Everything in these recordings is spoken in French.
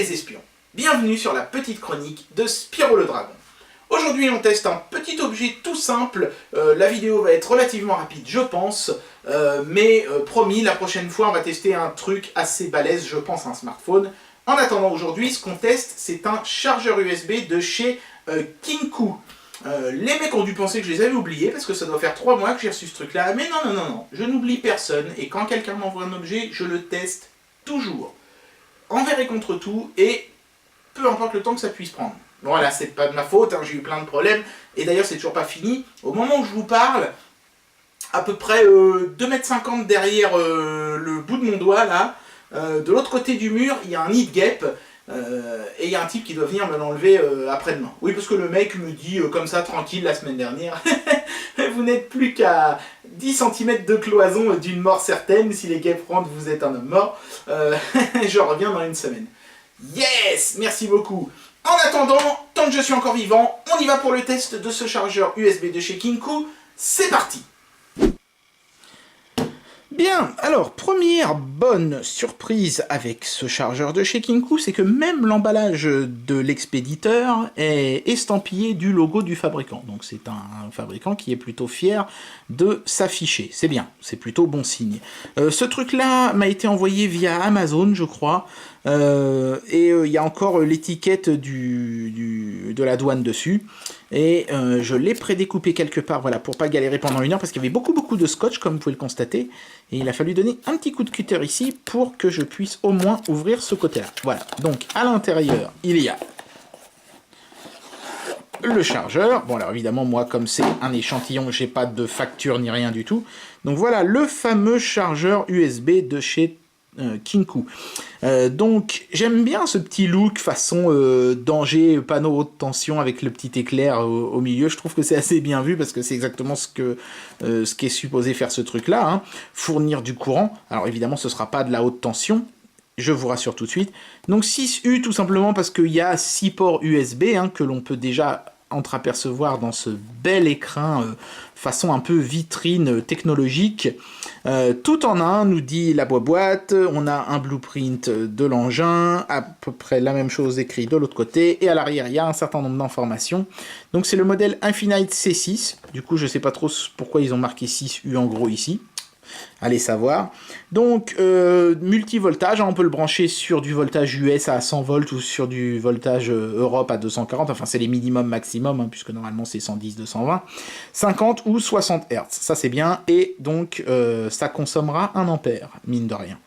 les espions, bienvenue sur la petite chronique de Spyro le Dragon. Aujourd'hui on teste un petit objet tout simple, la vidéo va être relativement rapide je pense, mais promis la prochaine fois on va tester un truc assez balèze, je pense un smartphone. En attendant aujourd'hui ce qu'on teste c'est un chargeur USB de chez Kinku. Les mecs ont dû penser que je les avais oubliés parce que ça doit faire 3 mois que j'ai reçu ce truc là, mais non, je n'oublie personne et quand quelqu'un m'envoie un objet je le teste toujours. Envers et contre tout, et peu importe le temps que ça puisse prendre. Voilà, c'est pas de ma faute, hein, j'ai eu plein de problèmes, et d'ailleurs c'est toujours pas fini. Au moment où je vous parle, à peu près 2,50 m derrière le bout de mon doigt, là, de l'autre côté du mur, il y a un nid de guêpe, et il y a un type qui doit venir me l'enlever après-demain. Oui, parce que le mec me dit, comme ça, tranquille, la semaine dernière, vous n'êtes plus qu'à 10 cm de cloison d'une mort certaine, si les guêpes rentrent, vous êtes un homme mort. Je reviens dans une semaine. Yes, merci beaucoup. En attendant, tant que je suis encore vivant, on y va pour le test de ce chargeur USB de chez Kinku. C'est parti. Bien, alors, première bonne surprise avec ce chargeur de chez Kinku, c'est que même l'emballage de l'expéditeur est estampillé du logo du fabricant. Donc c'est un fabricant qui est plutôt fier de s'afficher. C'est bien, c'est plutôt bon signe. Ce truc-là m'a été envoyé via Amazon, je crois. Il y a encore l'étiquette de la douane dessus. Et je l'ai prédécoupé quelque part, voilà, pour pas galérer pendant 1 heure, parce qu'il y avait beaucoup de scotch, comme vous pouvez le constater. Et il a fallu donner un petit coup de cutter ici pour que je puisse au moins ouvrir ce côté-là. Voilà, donc à l'intérieur, il y a le chargeur. Bon, alors évidemment, moi, comme c'est un échantillon, j'ai pas de facture ni rien du tout. Donc voilà, le fameux chargeur USB de chez Kinku. Donc j'aime bien ce petit look façon danger, panneau haute tension avec le petit éclair au milieu. Je trouve que c'est assez bien vu parce que c'est exactement ce qu'est supposé faire ce truc là, hein. Fournir du courant. Alors évidemment ce sera pas de la haute tension, je vous rassure tout de suite. Donc 6U tout simplement parce qu'il y a 6 ports USB, hein, que l'on peut déjà entreapercevoir dans ce bel écrin façon un peu vitrine technologique. Tout en un, nous dit la boîte, on a un blueprint de l'engin, à peu près la même chose écrit de l'autre côté, et à l'arrière il y a un certain nombre d'informations. Donc c'est le modèle Infinite C6, du coup je sais pas trop pourquoi ils ont marqué 6U en gros ici. Allez savoir. Donc, multivoltage, hein, on peut le brancher sur du voltage US à 100 volts ou sur du voltage Europe à 240, enfin c'est les minimum maximum, hein, puisque normalement c'est 110, 220, 50 ou 60 Hz, ça c'est bien, et donc ça consommera 1 ampère, mine de rien.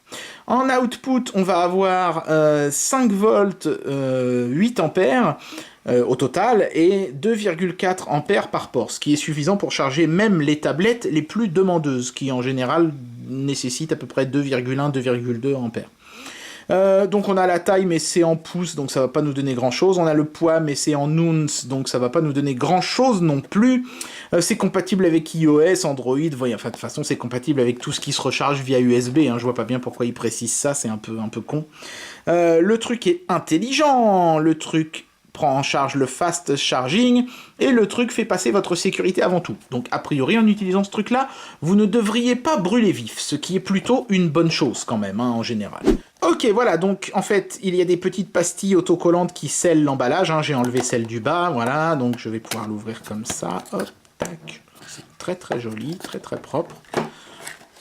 En output, on va avoir 5 volts, 8 ampères, au total, et 2,4 ampères par port, ce qui est suffisant pour charger même les tablettes les plus demandeuses, qui en général nécessitent à peu près 2,1, 2,2 ampères. Donc on a la taille, mais c'est en pouces, donc ça va pas nous donner grand chose. On a le poids, mais c'est en ounces, donc ça va pas nous donner grand chose non plus. C'est compatible avec iOS, Android, voyez, enfin de toute façon c'est compatible avec tout ce qui se recharge via USB, hein. Je vois pas bien pourquoi ils précisent ça, c'est un peu con. Le truc est intelligent, le truc prend en charge le fast charging, et le truc fait passer votre sécurité avant tout. Donc a priori, en utilisant ce truc-là, vous ne devriez pas brûler vif, ce qui est plutôt une bonne chose quand même, hein, en général. Ok, voilà, donc en fait, il y a des petites pastilles autocollantes qui scellent l'emballage, hein. J'ai enlevé celle du bas, voilà, donc je vais pouvoir l'ouvrir comme ça, hop, tac, c'est très joli, très propre.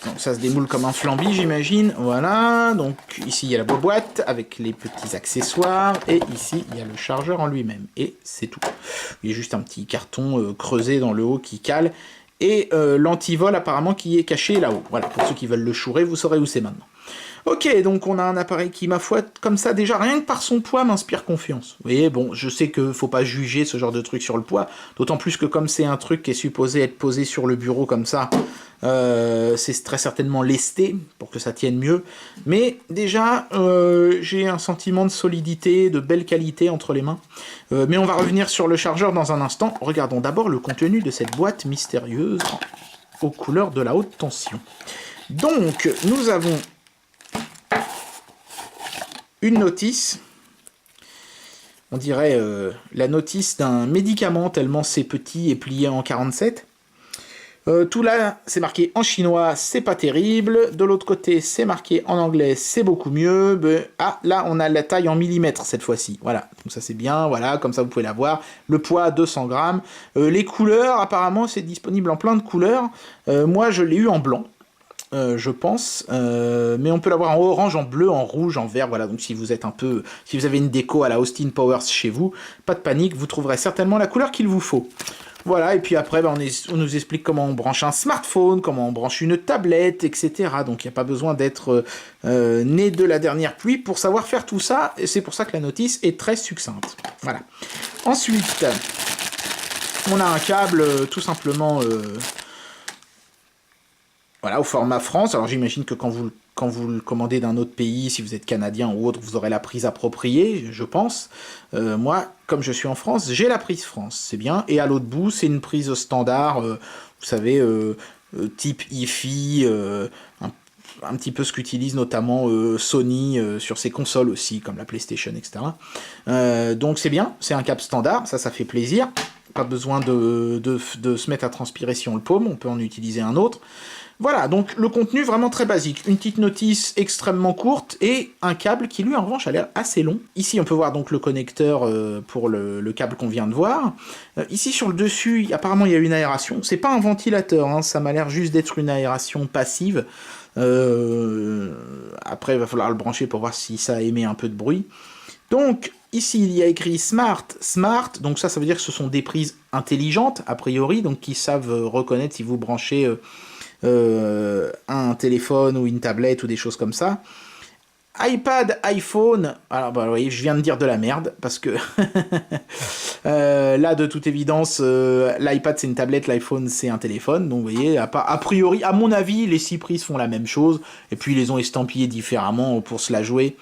Donc ça se démoule comme un flambi, j'imagine. Voilà, donc ici il y a la boîte avec les petits accessoires, et ici il y a le chargeur en lui-même, et c'est tout. Il y a juste un petit carton creusé dans le haut qui cale, et l'antivol apparemment qui est caché là-haut. Voilà, pour ceux qui veulent le chourer, vous saurez où c'est maintenant. Ok, donc on a un appareil qui, ma foi, comme ça, déjà, rien que par son poids, m'inspire confiance. Vous voyez, bon, je sais que faut pas juger ce genre de truc sur le poids, d'autant plus que comme c'est un truc qui est supposé être posé sur le bureau comme ça, c'est très certainement lesté, pour que ça tienne mieux. Mais déjà, j'ai un sentiment de solidité, de belle qualité entre les mains. Mais on va revenir sur le chargeur dans un instant. Regardons d'abord le contenu de cette boîte mystérieuse aux couleurs de la haute tension. Donc, nous avons une notice, on dirait la notice d'un médicament tellement c'est petit et plié en 47. Tout là, c'est marqué en chinois, c'est pas terrible. De l'autre côté, c'est marqué en anglais, c'est beaucoup mieux. Ah, là, on a la taille en millimètres cette fois-ci. Voilà, donc ça c'est bien, voilà, comme ça vous pouvez la voir. Le poids, 200 grammes. Les couleurs, apparemment, c'est disponible en plein de couleurs. Moi, je l'ai eu en blanc. Je pense, mais on peut l'avoir en orange, en bleu, en rouge, en vert, voilà, donc si vous êtes si vous avez une déco à la Austin Powers chez vous, pas de panique, vous trouverez certainement la couleur qu'il vous faut. Voilà, et puis après, on nous explique comment on branche un smartphone, comment on branche une tablette, etc. Donc il n'y a pas besoin d'être né de la dernière pluie pour savoir faire tout ça, et c'est pour ça que la notice est très succincte. Voilà. Ensuite, on a un câble tout simplement... Voilà, au format France. Alors j'imagine que quand vous le commandez d'un autre pays, si vous êtes canadien ou autre, vous aurez la prise appropriée, je pense. Moi, comme je suis en France, j'ai la prise France, c'est bien. Et à l'autre bout, c'est une prise standard, vous savez, type hi-fi, un petit peu ce qu'utilise notamment Sony sur ses consoles aussi, comme la PlayStation, etc. Donc c'est bien, c'est un câble standard, ça fait plaisir. Pas besoin de se mettre à transpirer si on le paume, on peut en utiliser un autre. Voilà, donc le contenu vraiment très basique. Une petite notice extrêmement courte et un câble qui lui en revanche a l'air assez long. Ici on peut voir donc le connecteur pour le câble qu'on vient de voir. Ici sur le dessus, apparemment il y a une aération. C'est pas un ventilateur, hein, ça m'a l'air juste d'être une aération passive. Après il va falloir le brancher pour voir si ça émet un peu de bruit. Donc ici il y a écrit Smart, donc ça veut dire que ce sont des prises intelligentes a priori, donc qui savent reconnaître si vous branchez... un téléphone ou une tablette ou des choses comme ça. iPad, iPhone, alors bah, vous voyez, je viens de dire de la merde, parce que là, de toute évidence, l'iPad c'est une tablette, l'iPhone c'est un téléphone, donc vous voyez, a priori, à mon avis, les 6 prises font la même chose, et puis ils les ont estampillées différemment pour se la jouer.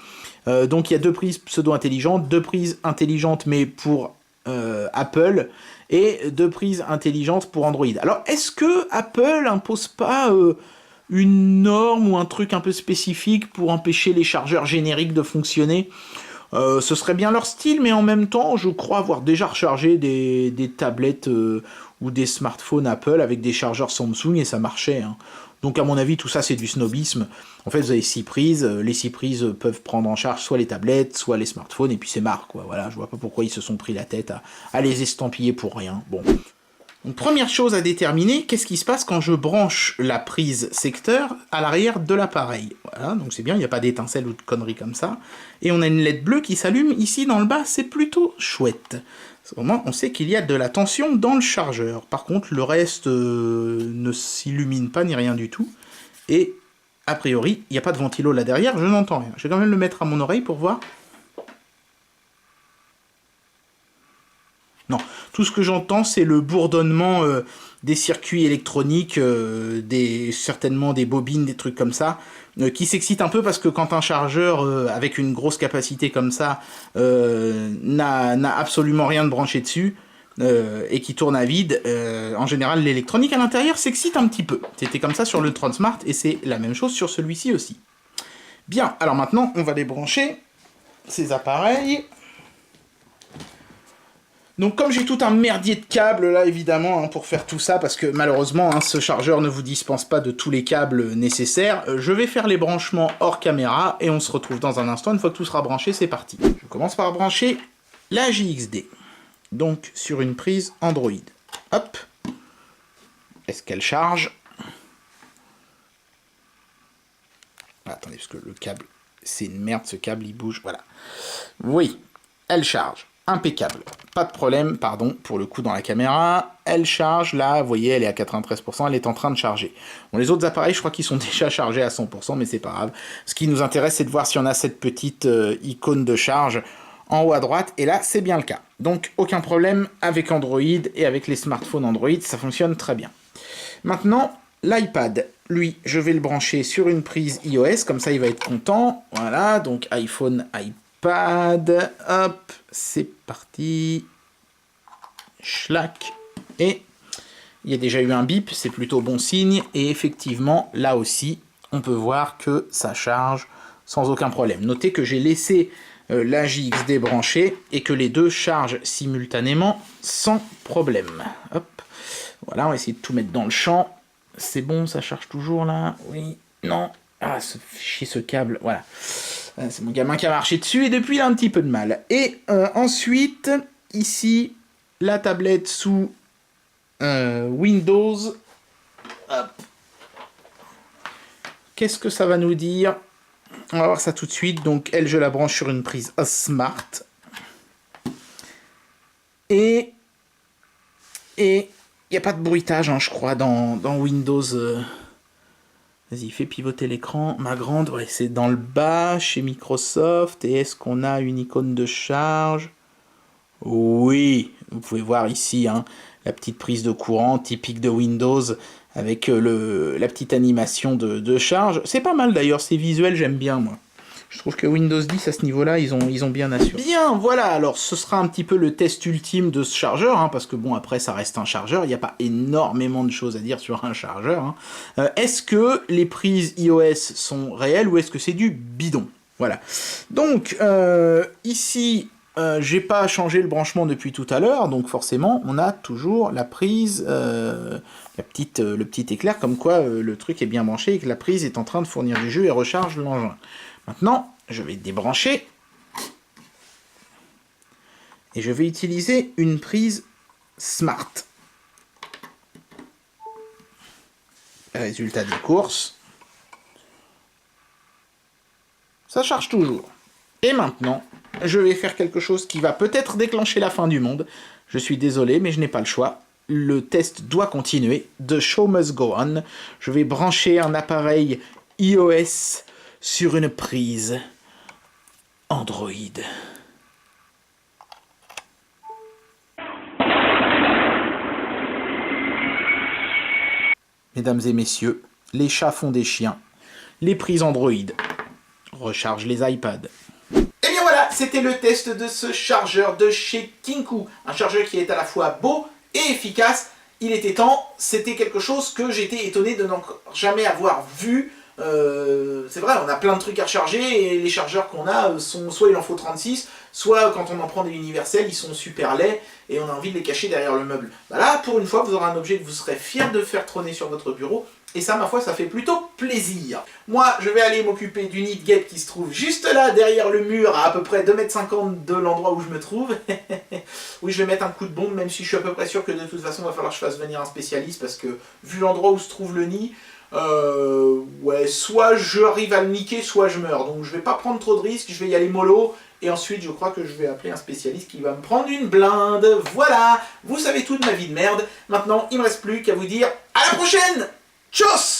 Donc il y a 2 prises pseudo-intelligentes, 2 prises intelligentes mais pour Apple, et 2 prises intelligentes pour Android. Alors, est-ce que Apple impose pas une norme ou un truc un peu spécifique pour empêcher les chargeurs génériques de fonctionner ? Ce serait bien leur style, mais en même temps, je crois avoir déjà rechargé des tablettes ou des smartphones Apple avec des chargeurs Samsung et ça marchait, hein. Donc à mon avis, tout ça c'est du snobisme. En fait, vous avez 6 prises, les 6 prises peuvent prendre en charge soit les tablettes, soit les smartphones, et puis c'est marre, quoi. Voilà, je vois pas pourquoi ils se sont pris la tête à les estampiller pour rien. Bon. Donc première chose à déterminer, qu'est-ce qui se passe quand je branche la prise secteur à l'arrière de l'appareil. Voilà, donc c'est bien, il n'y a pas d'étincelle ou de conneries comme ça. Et on a une LED bleue qui s'allume ici dans le bas, c'est plutôt chouette. Au moins, on sait qu'il y a de la tension dans le chargeur. Par contre, le reste ne s'illumine pas ni rien du tout. Et, a priori, il n'y a pas de ventilo là derrière, je n'entends rien. Je vais quand même le mettre à mon oreille pour voir. Non, tout ce que j'entends, c'est le bourdonnement des circuits électroniques, certainement des bobines, des trucs comme ça, qui s'excitent un peu parce que quand un chargeur avec une grosse capacité comme ça n'a absolument rien de branché dessus et qui tourne à vide, en général l'électronique à l'intérieur s'excite un petit peu. C'était comme ça sur le Transmart et c'est la même chose sur celui-ci aussi. Bien, alors maintenant on va débrancher ces appareils. Donc comme j'ai tout un merdier de câbles là évidemment hein, pour faire tout ça, parce que malheureusement hein, ce chargeur ne vous dispense pas de tous les câbles nécessaires, je vais faire les branchements hors caméra et on se retrouve dans un instant, une fois que tout sera branché, c'est parti. Je commence par brancher la JXD, donc sur une prise Android. Hop, est-ce qu'elle charge? Ah, attendez, parce que le câble, c'est une merde, ce câble il bouge, voilà. Oui, elle charge. Impeccable, pas de problème, pardon, pour le coup dans la caméra, elle charge, là, vous voyez, elle est à 93%, elle est en train de charger. Bon, les autres appareils, je crois qu'ils sont déjà chargés à 100%, mais c'est pas grave. Ce qui nous intéresse, c'est de voir si on a cette petite icône de charge en haut à droite, et là, c'est bien le cas. Donc, aucun problème avec Android et avec les smartphones Android, ça fonctionne très bien. Maintenant, l'iPad, lui, je vais le brancher sur une prise iOS, comme ça, il va être content. Voilà, donc iPhone, iPad, hop, c'est parti, schlac, et il y a déjà eu un bip, c'est plutôt bon signe, et effectivement, là aussi, on peut voir que ça charge sans aucun problème. Notez que j'ai laissé la JXD branchée, et que les deux chargent simultanément sans problème. Hop. Voilà, on va essayer de tout mettre dans le champ. C'est bon, ça charge toujours là? Oui, non. Ah, ce chier ce câble, voilà. C'est mon gamin qui a marché dessus et depuis il a un petit peu de mal. Et ensuite, ici, la tablette sous Windows. Hop. Qu'est-ce que ça va nous dire? On va voir ça tout de suite. Donc elle, je la branche sur une prise Smart. Et il n'y a pas de bruitage, hein, je crois, dans Windows. Vas-y, fais pivoter l'écran. Ma grande, ouais, c'est dans le bas, chez Microsoft. Et est-ce qu'on a une icône de charge? Oui, vous pouvez voir ici, hein, la petite prise de courant typique de Windows, avec la petite animation de charge. C'est pas mal d'ailleurs, c'est visuel, j'aime bien, moi. Je trouve que Windows 10, à ce niveau-là, ils ont bien assuré. Bien, voilà, alors ce sera un petit peu le test ultime de ce chargeur, hein, parce que bon, après, ça reste un chargeur, il n'y a pas énormément de choses à dire sur un chargeur. Hein. Est-ce que les prises iOS sont réelles ou est-ce que c'est du bidon? Voilà. Donc, ici, j'ai pas changé le branchement depuis tout à l'heure, donc forcément, on a toujours la prise, le petit éclair, comme quoi le truc est bien branché et que la prise est en train de fournir du jus et recharge l'engin. Maintenant, je vais débrancher et je vais utiliser une prise Smart. Résultat des courses. Ça charge toujours. Et maintenant, je vais faire quelque chose qui va peut-être déclencher la fin du monde. Je suis désolé, mais je n'ai pas le choix. Le test doit continuer. The show must go on. Je vais brancher un appareil iOS sur une prise Android. Mesdames et messieurs, les chats font des chiens. Les prises Android rechargent les iPads. Et bien voilà, c'était le test de ce chargeur de chez Kinku. Un chargeur qui est à la fois beau et efficace. Il était temps, c'était quelque chose que j'étais étonné de n'encore jamais avoir vu. C'est vrai, on a plein de trucs à recharger et les chargeurs qu'on a sont soit il en faut 36, soit quand on en prend des universels, ils sont super laids et on a envie de les cacher derrière le meuble. Bah là, pour une fois, vous aurez un objet que vous serez fier de faire trôner sur votre bureau et ça, ma foi, ça fait plutôt plaisir. Moi, je vais aller m'occuper du nid de guêpe qui se trouve juste là, derrière le mur, à peu près 2,50 m de l'endroit où je me trouve. Oui, je vais mettre un coup de bombe, même si je suis à peu près sûr que de toute façon, il va falloir que je fasse venir un spécialiste parce que, vu l'endroit où se trouve le nid, ouais, soit j'arrive à le niquer, soit je meurs. Donc je vais pas prendre trop de risques, je vais y aller mollo. Et ensuite, je crois que je vais appeler un spécialiste qui va me prendre une blinde. Voilà, vous savez tout de ma vie de merde. Maintenant, il me reste plus qu'à vous dire à la prochaine. Tchuss!